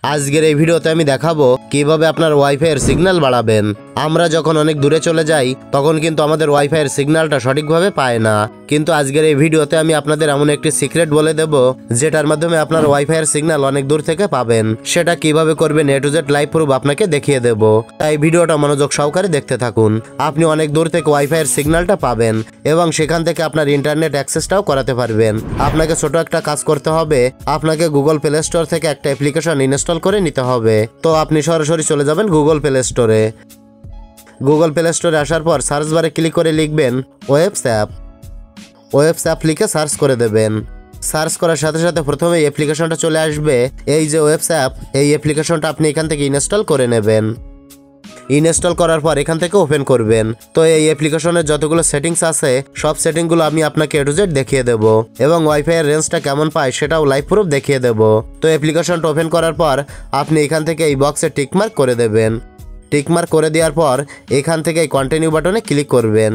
আজকের এই ভিডিওতে আমি দেখাবো কিভাবে আপনার ওয়াইফাই এর সিগন্যাল বাড়াবেন। আমরা যখন অনেক দূরে চলে যাই তখন কিন্তু আমাদের ওয়াইফাই এর সিগন্যালটা সঠিকভাবে পায় না, কিন্তু আজকের এই ভিডিওতে আমি আপনাদের এমন একটি সিক্রেট বলে দেব যেটার মাধ্যমে আপনার ওয়াইফাই এর সিগন্যাল অনেক দূর থেকে পাবেন। সেটা কিভাবে করবেন A to Z live proof আপনাকে দেখিয়ে দেব, তাই ভিডিওটা মনোযোগ সহকারে দেখতে থাকুন। আপনি অনেক দূর থেকে ওয়াইফাই এর সিগন্যালটা পাবেন এবং সেখান থেকে আপনার ইন্টারনেট অ্যাক্সেসটাও করাতে পারবেন। আপনাকে ছোট একটা কাজ করতে হবে, আপনাকে গুগল প্লে স্টোর থেকে একটা অ্যাপ্লিকেশন ইনস্টল করে নিতে হবে। তো আপনি সরাসরি চলে যাবেন গুগল প্লে স্টোরে। গুগল প্লে স্টোরে আসার পর সার্চ বারে ক্লিক করে লিখবেন ওয়েবস অ্যাপ। ওয়েবস অ্যাপ লিখে সার্চ করে দেবেন। সার্চ করার সাথে সাথে প্রথমে এই অ্যাপ্লিকেশনটা চলে আসবে। এই যে ওয়েবস অ্যাপ, এই অ্যাপ্লিকেশনটা আপনি এখান থেকে ইনস্টল করে নেবেন। ইনস্টল করার পর এখান থেকে ওপেন করবেন। তো এই অ্যাপ্লিকেশনের যতগুলো সেটিংস আছে সব সেটিংগুলো আমি আপনাকে A to Z দেখিয়ে দেব এবং ওয়াইফাই এর রেঞ্জটা কেমন পায় সেটাও লাইভ প্রুফ দেখিয়ে দেব। তো অ্যাপ্লিকেশনটা ওপেন করার পর আপনি এখান থেকে এই বক্সে টিকমার্ক করে দেবেন। টিকমার্ক করে দেওয়ার পর এখান থেকে এই কন্টিনিউ বাটনে ক্লিক করবেন।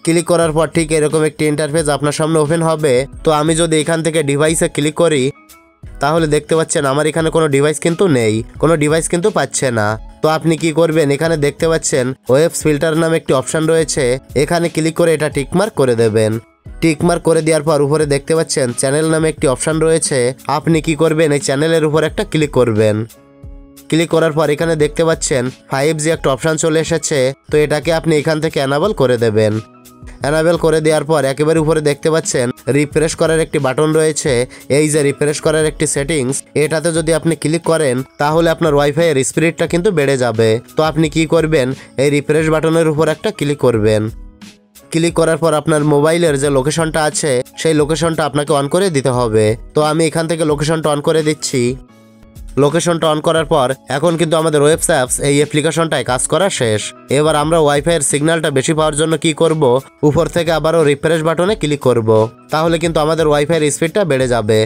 ক্লিক করার পর ঠিক এরকম একটি ইন্টারফেস আপনার সামনে ওপেন হবে। তো আমি যদি এখান থেকে ডিভাইসে ক্লিক করি তাহলে দেখতে পাচ্ছেন আমার এখানে কোনো ডিভাইস কিন্তু নেই, কোনো ডিভাইস কিন্তু পাচ্ছে না। তো আপনি কি করবেন, এখানে দেখতে পাচ্ছেন ওয়েবস ফিল্টার নামে একটি অপশন রয়েছে, এখানে ক্লিক করে এটা টিকমার্ক করে দেবেন। টিকমার্ক করে দেওয়ার পর উপরে দেখতে পাচ্ছেন চ্যানেল নামে একটি অপশন রয়েছে, আপনি কি করবেন এই চ্যানেলের উপর একটা ক্লিক করবেন। ক্লিক করার পর এখানে দেখতে পাচ্ছেন 5G একটা অপশন চলে এসেছে, তো এটাকে আপনি এখান থেকে এনাবল করে দেবেন। এনাবেল করে দেওয়ার পর একেবারে উপরে দেখতে পাচ্ছেন রিফ্রেশ করার একটি বাটন রয়েছে। এই যে রিফ্রেশ করার একটি সেটিংস, এটাতে যদি আপনি ক্লিক করেন তাহলে আপনার ওয়াইফাই এর স্পিডটা কিন্তু বেড়ে যাবে। তো আপনি কি করবেন, এই রিফ্রেশ বাটনের উপর একটা ক্লিক করবেন। ক্লিক করার পর আপনার মোবাইলের যে লোকেশনটা আছে সেই লোকেশনটা আপনাকে অন করে দিতে হবে। তো আমি এখান থেকে লোকেশনটা অন করে দিচ্ছি। লোকেশনটা অন করার পর এখন কিন্তু আমাদের ওয়েবস অ্যাপস এই অ্যাপ্লিকেশনটায় কাজ করা শেষ। এবার আমরা ওয়াইফাই এর সিগন্যালটা বেশি পাওয়ার জন্য কি করব, উপর থেকে আবারও রিফ্রেশ বাটনে ক্লিক করব। তাহলে কিন্তু আমাদের ওয়াইফাই এর স্পিডটা বেড়ে যাবে।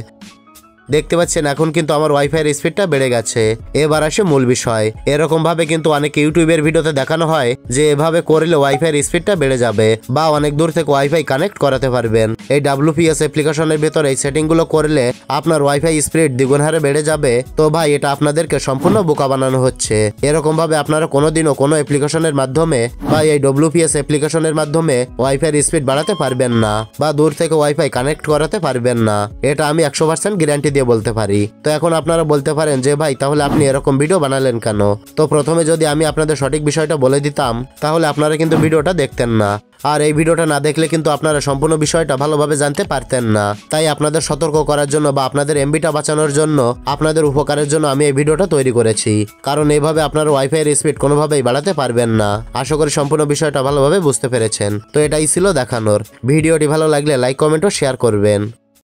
দেখতে পাচ্ছেন এখন কিন্তু আমার ওয়াইফাই এর স্পিডটা বেড়ে গেছে। এবার আসে মূল বিষয়। এরকম ভাবে কিন্তু অনেক ইউটিউবের ভিডিওতে দেখানো হয় যে এভাবে করলে ওয়াইফাই এর স্পিডটা বেড়ে যাবে বা অনেক দূর থেকে ওয়াইফাই কানেক্ট করাতে পারবেন। এই WPS অ্যাপ্লিকেশনের ভিতরে এই সেটিংগুলো করলে আপনার ওয়াইফাই স্পিড দ্বিগুণ হারে বেড়ে যাবে। তো ভাই এটা আপনাদেরকে সম্পূর্ণ বোকা বানানো হচ্ছে। এরকম ভাবে আপনারা কোনোদিনও কোনো অ্যাপ্লিকেশনের মাধ্যমে বা এই WPS অ্যাপ্লিকেশনের মাধ্যমে ওয়াইফাই এর স্পিড বাড়াতে পারবেন না বা দূর থেকে ওয়াইফাই কানেক্ট করাতে পারবেন না। এটা আমি 100% গ্যারান্টি দিয়ে বলতে পারি। তো এখন আপনারা বলতে পারেন যে ভাই তাহলে আপনি এরকম ভিডিও বানালেন কেন? তো প্রথমে যদি আমি আপনাদের সঠিক বিষয়টা বলে দিতাম তাহলে আপনারা কিন্তু ভিডিওটা দেখতেন না, আর এই ভিডিওটা না দেখলে কিন্তু আপনারা সম্পূর্ণ বিষয়টা ভালোভাবে জানতে পারতেন না। তাই আপনাদের সতর্ক করার জন্য বা আপনাদের এমবিটা বাঁচানোর জন্য, আপনাদের উপকারের জন্য আমি এই ভিডিওটা তৈরি করেছি, কারণ এইভাবে আপনার ওয়াইফাই এর স্পিড কোনোভাবেই বাড়াতে পারবেন না। আশা করি সম্পূর্ণ বিষয়টা ভালোভাবে বুঝতে পেরেছেন। তো এটাই ছিল দেখানোর। ভিডিওটি ভালো লাগলে লাইক, কমেন্ট ও শেয়ার করবেন।